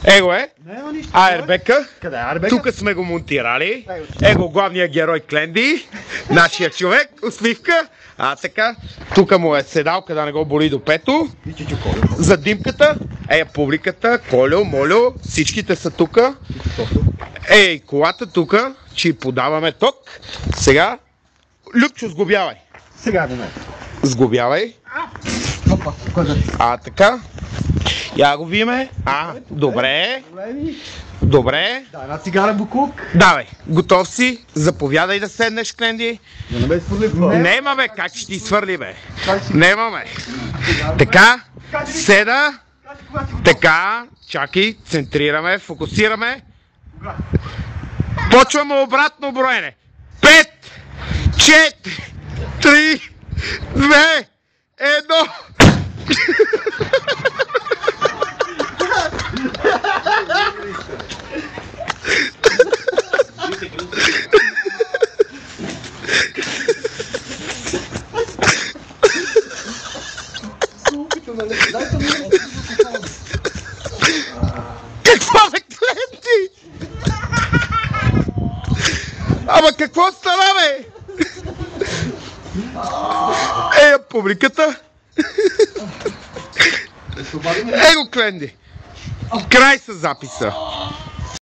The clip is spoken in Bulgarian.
Его е. Няма нищо. Аербека. Къде е Аербека? Тук сме го монтирали. Его главният герой Кленди. Нашия човек. Усмивка. Така. Тук му е седалка да не го боли до пето. За димката. Публиката. Колю, Молю. Всичките са тук. Колата тук. Че подаваме ток. Сега. Любчо, сглобявай. Сега момент. Сглобявай. Така. Я го виме. Добре. Добре. Да, една цигара буклук. Давай, готов си. Заповядай да седнеш, Кленди. Да не ме свърли. Нема, бе, как ще ти свърли, бе? Нема, бе. Така, седа. Така, чакай, центрираме, фокусираме. Почваме обратно броене. 5, 4, 3, 2, 1. Какво бе, Кленди? Ама какво стана, бе? Публиката. Его, Кленди. Край с записа.